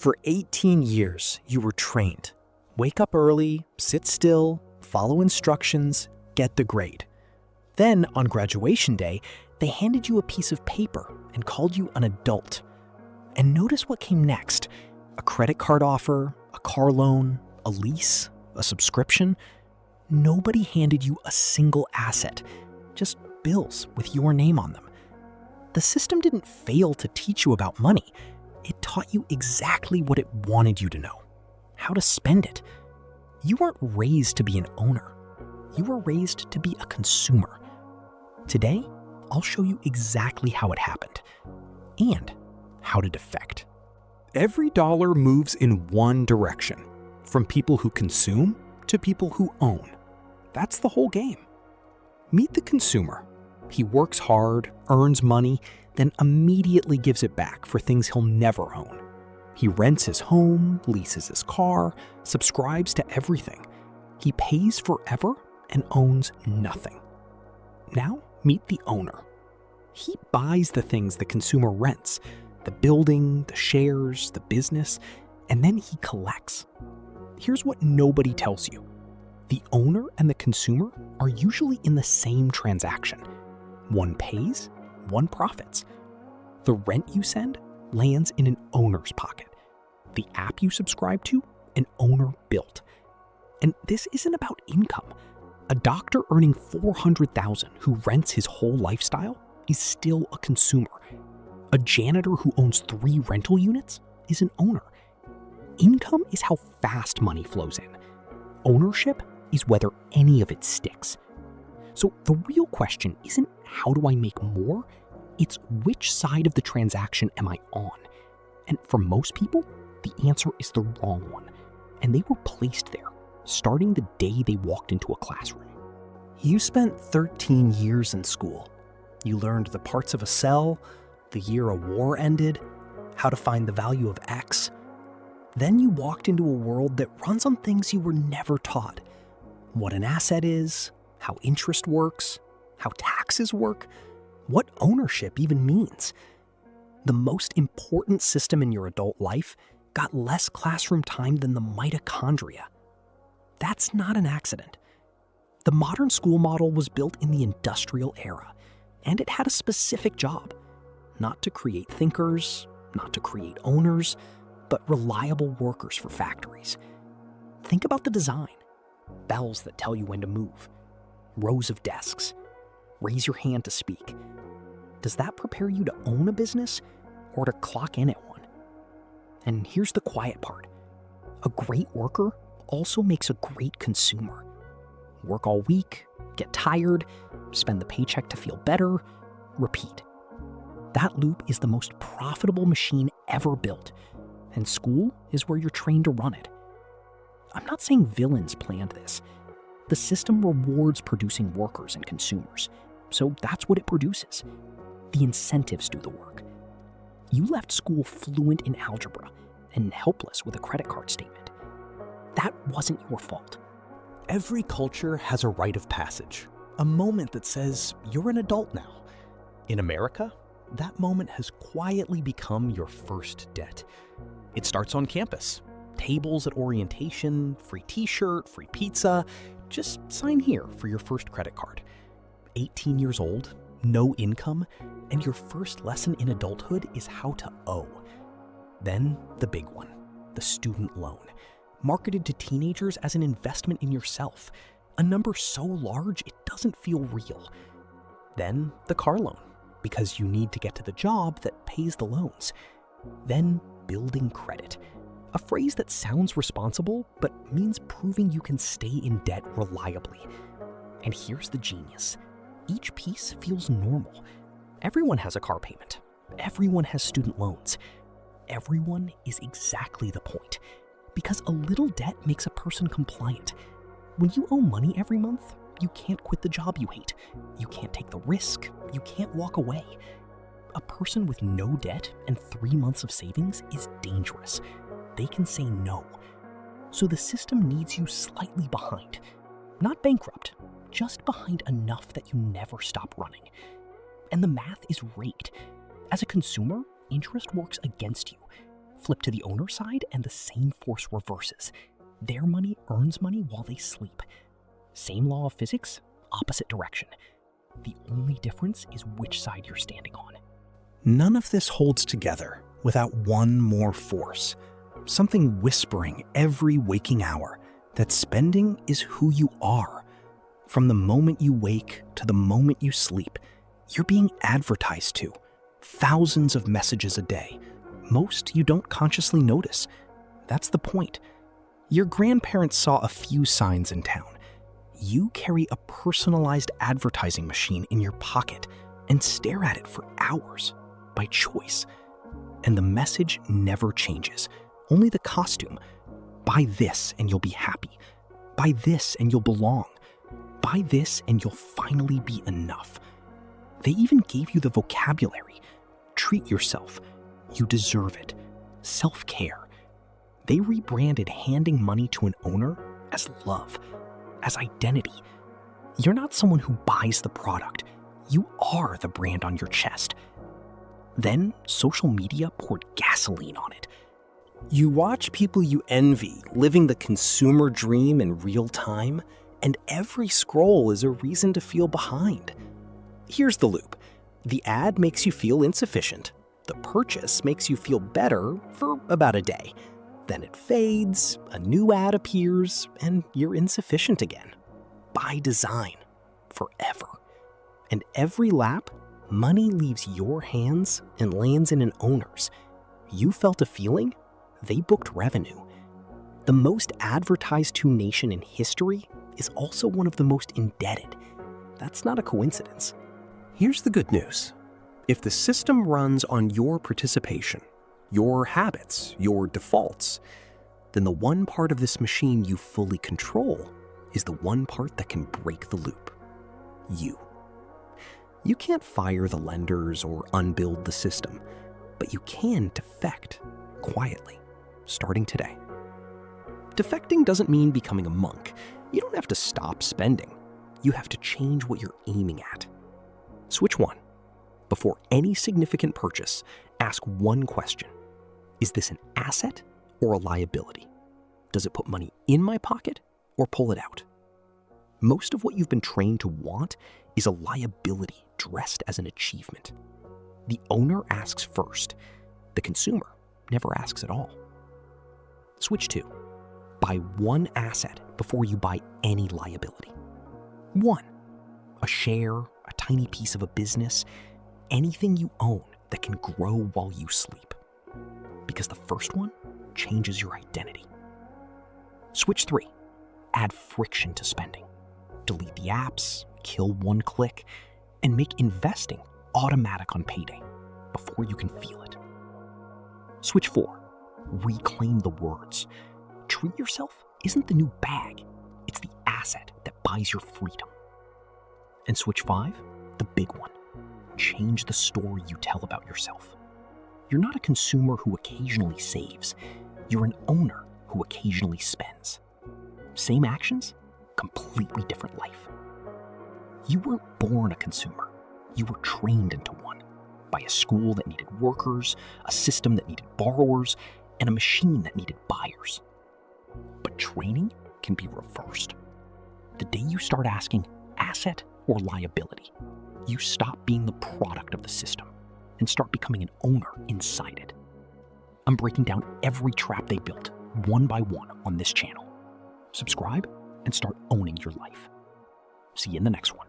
For 18 years, you were trained. Wake up early, sit still, follow instructions, get the grade. Then, on graduation day, they handed you a piece of paper and called you an adult. And notice what came next. A credit card offer, a car loan, a lease, a subscription. Nobody handed you a single asset, just bills with your name on them. The system didn't fail to teach you about money. It taught you exactly what it wanted you to know, how to spend it. You weren't raised to be an owner. You were raised to be a consumer. Today, I'll show you exactly how it happened and how to defect. Every dollar moves in one direction, from people who consume to people who own. That's the whole game. Meet the consumer. He works hard, earns money, then immediately gives it back for things he'll never own. He rents his home, leases his car, subscribes to everything. He pays forever and owns nothing. Now, meet the owner. He buys the things the consumer rents, the building, the shares, the business, and then he collects. Here's what nobody tells you. The owner and the consumer are usually in the same transaction. One pays, one profits. The rent you send lands in an owner's pocket. The app you subscribe to, an owner built. And this isn't about income. A doctor earning $400,000 who rents his whole lifestyle is still a consumer. A janitor who owns 3 rental units is an owner. Income is how fast money flows in. Ownership is whether any of it sticks. So the real question isn't how do I make more? It's which side of the transaction am I on? And for most people, the answer is the wrong one. And they were placed there, starting the day they walked into a classroom. You spent 13 years in school. You learned the parts of a cell, the year a war ended, how to find the value of X. Then you walked into a world that runs on things you were never taught. What an asset is, how interest works, how taxes work, what ownership even means. The most important system in your adult life got less classroom time than the mitochondria. That's not an accident. The modern school model was built in the industrial era, and it had a specific job. Not to create thinkers, not to create owners, but reliable workers for factories. Think about the design. Bells that tell you when to move. Rows of desks. Raise your hand to speak. Does that prepare you to own a business or to clock in at one? And here's the quiet part. A great worker also makes a great consumer. Work all week, get tired, spend the paycheck to feel better, repeat. That loop is the most profitable machine ever built, and school is where you're trained to run it. I'm not saying villains planned this. The system rewards producing workers and consumers, so that's what it produces. The incentives do the work. You left school fluent in algebra and helpless with a credit card statement. That wasn't your fault. Every culture has a rite of passage, a moment that says you're an adult now. In America, that moment has quietly become your first debt. It starts on campus. Tables at orientation, free t-shirt, free pizza. Just sign here for your first credit card. 18 years old, no income, and your first lesson in adulthood is how to owe. Then the big one, the student loan, marketed to teenagers as an investment in yourself, a number so large it doesn't feel real. Then the car loan, because you need to get to the job that pays the loans. Then building credit, a phrase that sounds responsible but means proving you can stay in debt reliably. And here's the genius. Each piece feels normal. Everyone has a car payment. Everyone has student loans. Everyone is exactly the point. Because a little debt makes a person compliant. When you owe money every month, you can't quit the job you hate. You can't take the risk. You can't walk away. A person with no debt and 3 months of savings is dangerous. They can say no. So the system needs you slightly behind. Not bankrupt, just behind enough that you never stop running. And the math is rigged. As a consumer, interest works against you. Flip to the owner side and the same force reverses. Their money earns money while they sleep. Same law of physics, opposite direction. The only difference is which side you're standing on. None of this holds together without one more force, something whispering every waking hour that spending is who you are. From the moment you wake to the moment you sleep, you're being advertised to. Thousands of messages a day. Most you don't consciously notice. That's the point. Your grandparents saw a few signs in town. You carry a personalized advertising machine in your pocket and stare at it for hours by choice. And the message never changes, only the costume. Buy this and you'll be happy. Buy this and you'll belong. Buy this and you'll finally be enough. They even gave you the vocabulary. Treat yourself. You deserve it. Self-care. They rebranded handing money to an owner as love, as identity. You're not someone who buys the product. You are the brand on your chest. Then social media poured gasoline on it. You watch people you envy living the consumer dream in real time, and every scroll is a reason to feel behind. Here's the loop. The ad makes you feel insufficient. The purchase makes you feel better for about a day. Then it fades, a new ad appears, and you're insufficient again. By design. Forever. And every lap, money leaves your hands and lands in an owner's. You felt a feeling, they booked revenue. The most advertised to nation in history is also one of the most indebted. That's not a coincidence. Here's the good news. If the system runs on your participation, your habits, your defaults, then the one part of this machine you fully control is the one part that can break the loop. You. You can't fire the lenders or unbuild the system, but you can defect quietly, starting today. Defecting doesn't mean becoming a monk. You don't have to stop spending. You have to change what you're aiming at. Switch one. Before any significant purchase, ask one question. Is this an asset or a liability? Does it put money in my pocket or pull it out? Most of what you've been trained to want is a liability dressed as an achievement. The owner asks first. The consumer never asks at all. Switch two. Buy one asset before you buy any liability. One. A share, a tiny piece of a business, anything you own that can grow while you sleep. Because the first one changes your identity. Switch three. Add friction to spending. Delete the apps, kill one click, and make investing automatic on payday before you can feel it. Switch four. Reclaim the words. Treat yourself isn't the new bag. It's the asset that buys your freedom. And switch five, the big one. Change the story you tell about yourself. You're not a consumer who occasionally saves. You're an owner who occasionally spends. Same actions, completely different life. You weren't born a consumer. You were trained into one by a school that needed workers, a system that needed borrowers, and a machine that needed buyers. But training can be reversed. The day you start asking asset or liability, you stop being the product of the system and start becoming an owner inside it. I'm breaking down every trap they built, one by one, on this channel. Subscribe and start owning your life. See you in the next one.